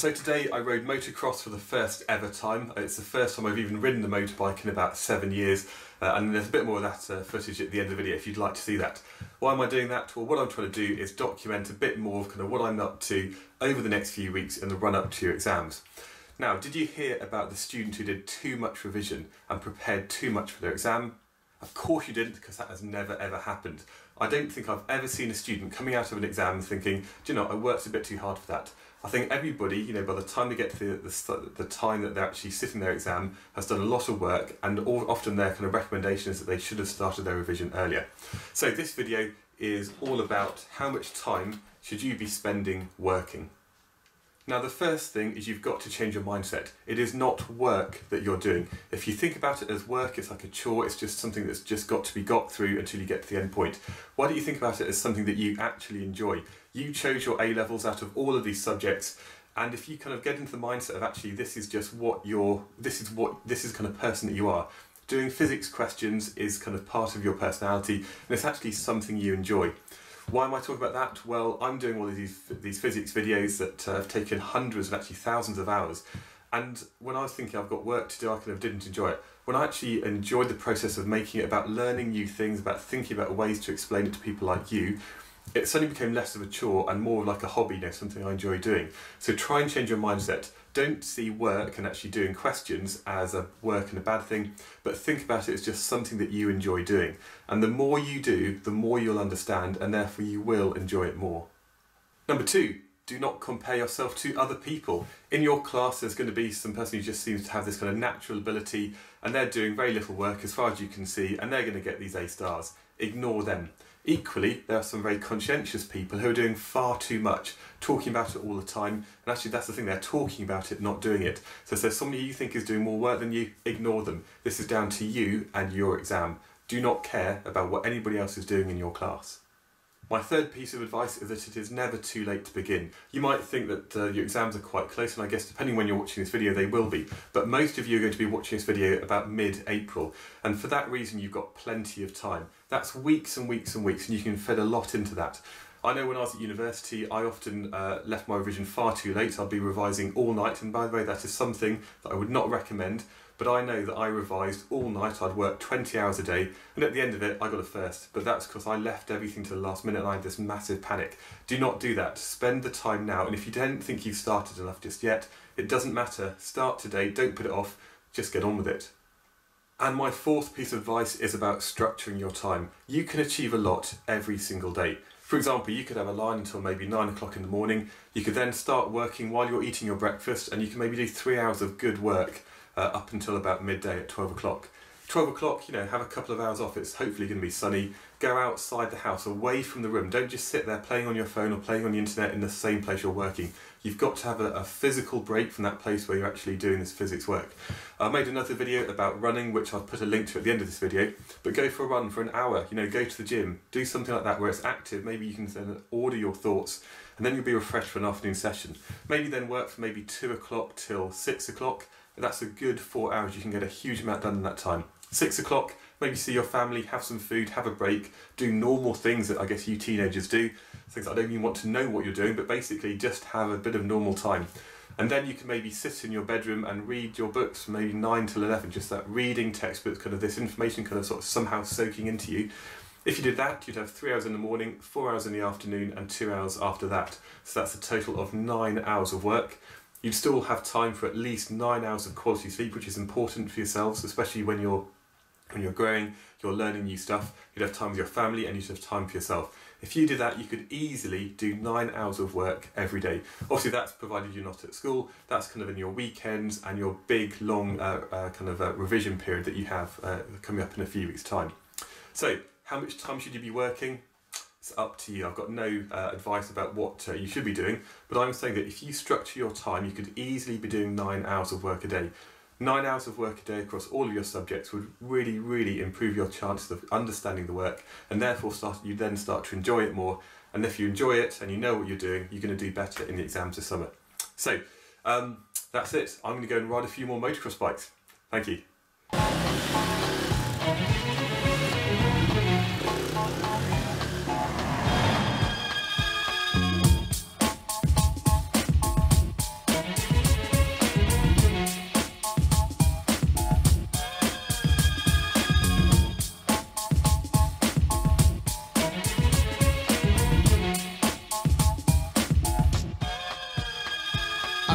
So today I rode motocross for the first ever time. It's the first time I've even ridden a motorbike in about 7 years, and there's a bit more of that footage at the end of the video if you'd like to see that. Why am I doing that? Well, what I'm trying to do is document a bit more of kind of what I'm up to over the next few weeks in the run up to your exams. Now, did you hear about the student who did too much revision and prepared too much for their exam? Of course you didn't, because that has never ever happened. I don't think I've ever seen a student coming out of an exam thinking, do you know, I worked a bit too hard for that. I think everybody, you know, by the time they get to the time that they're actually sitting their exam, has done a lot of work, and often their kind of recommendation is that they should have started their revision earlier. So this video is all about how much time should you be spending working. Now, the first thing is you've got to change your mindset. It is not work that you're doing. If you think about it as work, it's like a chore, it's just something that's just got to be got through until you get to the end point. Why don't you think about it as something that you actually enjoy? You chose your A-levels out of all of these subjects, and if you kind of get into the mindset of actually this is just what this is kind of person that you are. Doing physics questions is kind of part of your personality, and it's actually something you enjoy. Why am I talking about that? Well, I'm doing all of these physics videos that have taken hundreds and actually thousands of hours. And when I was thinking I've got work to do, I kind of didn't enjoy it. When I actually enjoyed the process of making it about learning new things, about thinking about ways to explain it to people like you, it suddenly became less of a chore and more like a hobby, you know, something I enjoy doing. So try and change your mindset. Don't see work and actually doing questions as a work and a bad thing, but think about it as just something that you enjoy doing. And the more you do, the more you'll understand, and therefore you will enjoy it more. Number 2, do not compare yourself to other people. In your class, there's going to be some person who just seems to have this kind of natural ability, and they're doing very little work as far as you can see, and they're going to get these A stars. Ignore them. Equally, there are some very conscientious people who are doing far too much, talking about it all the time, and actually that's the thing, they're talking about it, not doing it. So if there's somebody you think is doing more work than you, ignore them. This is down to you and your exam. Do not care about what anybody else is doing in your class. My third piece of advice is that it is never too late to begin. You might think that your exams are quite close, and I guess depending when you're watching this video they will be, but most of you are going to be watching this video about mid-April, and for that reason you've got plenty of time. That's weeks and weeks and weeks, and you can fit a lot into that. I know when I was at university I often left my revision far too late. I'd be revising all night, and by the way that is something that I would not recommend, but I know that I revised all night. I'd work 20 hours a day, and at the end of it I got a first, but that's because I left everything to the last minute and I had this massive panic. Do not do that. Spend the time now, and if you don't think you've started enough just yet, it doesn't matter. Start today, don't put it off, just get on with it. And my fourth piece of advice is about structuring your time. You can achieve a lot every single day. For example, you could have a line until maybe 9 o'clock in the morning. You could then start working while you're eating your breakfast, and you can maybe do 3 hours of good work up until about midday at 12 o'clock. 12 o'clock, you know, have a couple of hours off. It's hopefully going to be sunny. Go outside the house, away from the room. Don't just sit there playing on your phone or playing on the internet in the same place you're working. You've got to have a physical break from that place where you're actually doing this physics work. I made another video about running, which I'll put a link to at the end of this video, but go for a run for an hour, you know, go to the gym, do something like that where it's active. Maybe you can then order your thoughts, and then you'll be refreshed for an afternoon session. Maybe then work from maybe 2 o'clock till 6 o'clock. That's a good 4 hours. You can get a huge amount done in that time. 6 o'clock, maybe see your family, have some food, have a break, do normal things that I guess you teenagers do. Things I don't even want to know what you're doing, but basically just have a bit of normal time. And then you can maybe sit in your bedroom and read your books from maybe 9 till 11, just that reading textbooks, kind of this information kind of sort of somehow soaking into you. If you did that, you'd have 3 hours in the morning, 4 hours in the afternoon, and 2 hours after that. So that's a total of 9 hours of work. You'd still have time for at least 9 hours of quality sleep, which is important for yourselves, especially when you're growing, you're learning new stuff. You'd have time with your family, and you'd have time for yourself. If you did that, you could easily do 9 hours of work every day. Obviously that's provided you're not at school. That's kind of in your weekends and your big long revision period that you have coming up in a few weeks' time. So how much time should you be working? It's up to you. I've got no advice about what you should be doing, but I'm saying that if you structure your time, you could easily be doing 9 hours of work a day. 9 hours of work a day across all of your subjects would really, really improve your chances of understanding the work, and therefore you then start to enjoy it more. And if you enjoy it and you know what you're doing, you're going to do better in the exams this summer. So that's it. I'm going to go and ride a few more motocross bikes. Thank you.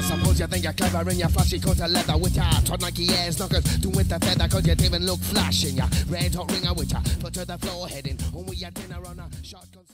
suppose you think you're clever in your flashy coat of leather with your hot Nike ass knockers, doing with the feather, cause you didn't look flashing. Ya red hot ringer with ya foot to the floor heading, and we had dinner on a shotgun.